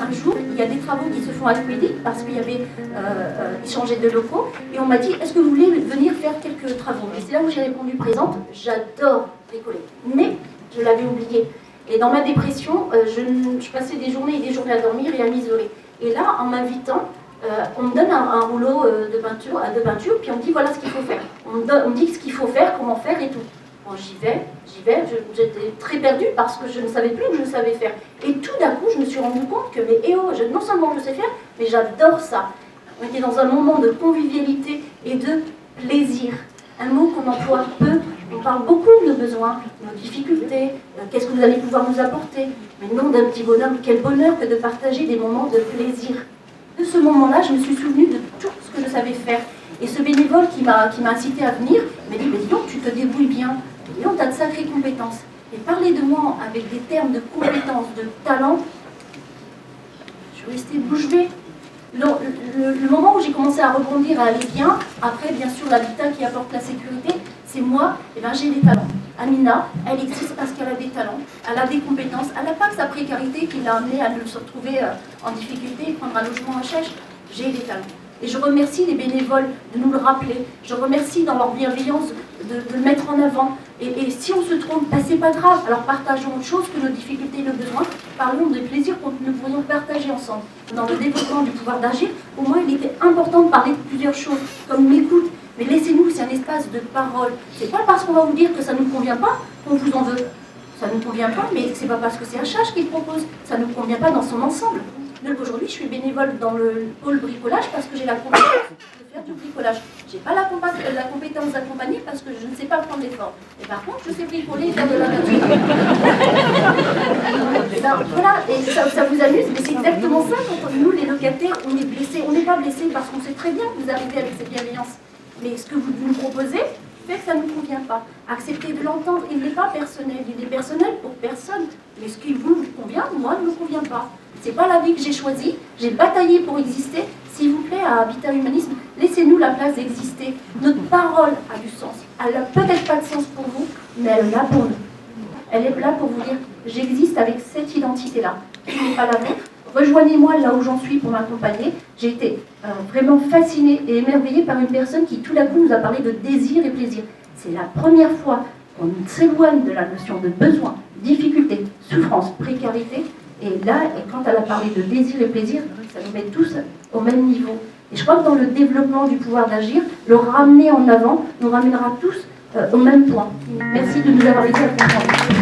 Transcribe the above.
un jour, il y a des travaux qui se font à Quidditch parce qu'il y avait échangé de locaux et on m'a dit est-ce que vous voulez venir faire quelques travaux? Et c'est là où j'ai répondu présente. J'adore bricoler, mais je l'avais oublié. Et dans ma dépression, je passais des journées et des journées à dormir et à m'isoler. Et là, en m'invitant, on me donne un rouleau de peinture, puis on me dit voilà ce qu'il faut faire. On me dit ce qu'il faut faire, comment faire et tout. Bon, j'y vais, j'étais très perdue parce que je ne savais plus que je savais faire. Et tout d'un coup, je me suis rendu compte que non seulement je sais faire, mais j'adore ça. On était dans un moment de convivialité et de plaisir. Un mot qu'on emploie peu. On parle beaucoup de nos besoins, de nos difficultés, qu'est-ce que vous allez pouvoir nous apporter. Mais non d'un petit bonheur, quel bonheur que de partager des moments de plaisir. De ce moment-là, je me suis souvenue de tout ce que je savais faire. Et ce bénévole qui m'a incité à venir, m'a dit, mais dis donc, tu te débrouilles bien, dis donc, tu as de sacrées compétences. Et parler de moi avec des termes de compétences, de talent, je suis restée bouche bée. Le moment où j'ai commencé à rebondir, à aller bien, après, bien sûr, l'habitat qui apporte la sécurité, c'est moi, j'ai des talents. Amina, elle existe parce qu'elle a des talents, elle a des compétences, elle n'a pas que sa précarité qui l'a amenée à se retrouver en difficulté et prendre un logement à Chèche. J'ai des talents. Et je remercie les bénévoles de nous le rappeler. Je remercie dans leur bienveillance de le mettre en avant. Et si on se trompe, c'est pas grave. Alors partageons autre chose que nos difficultés et nos besoins. Parlons des plaisirs que nous pourrions partager ensemble. Dans le développement du pouvoir d'agir, pour moi, il était important de parler de plusieurs choses, comme l'écoute. Mais laissez-nous, c'est un espace de parole. C'est pas parce qu'on va vous dire que ça ne nous convient pas qu'on vous en veut. Ça ne nous convient pas, mais c'est pas parce que c'est HH qui le propose. Ça ne nous convient pas dans son ensemble. Donc aujourd'hui, je suis bénévole dans le pôle bricolage parce que j'ai la compétence de faire du bricolage. Je n'ai pas la compétence d'accompagner parce que je ne sais pas prendre l'effort. Et par contre, je sais bricoler et faire de la nature. Voilà, et ça vous amuse, mais c'est exactement ça quand nous, les locataires, on est blessés. On n'est pas blessés parce qu'on sait très bien que vous arrivez avec cette bienveillance. Mais ce que vous nous proposez fait que ça ne nous convient pas. Acceptez de l'entendre, il n'est pas personnel, il est personnel pour personne. Mais ce qui vous convient, moi, ne me convient pas. C'est pas la vie que j'ai choisie, j'ai bataillé pour exister. S'il vous plaît, à Habitat Humanisme, laissez-nous la place d'exister. Notre parole a du sens. Elle n'a peut-être pas de sens pour vous, mais elle est là pour nous. Elle est là pour vous dire, j'existe avec cette identité-là, qui n'est pas la vôtre. Rejoignez-moi là où j'en suis pour m'accompagner. J'ai été vraiment fascinée et émerveillée par une personne qui tout d'un coup nous a parlé de désir et plaisir. C'est la première fois qu'on s'éloigne de la notion de besoin, difficulté, souffrance, précarité. Et là, quand elle a parlé de désir et plaisir, ça nous met tous au même niveau. Et je crois que dans le développement du pouvoir d'agir, le ramener en avant nous ramènera tous au même point. Merci de nous avoir aidés à comprendre.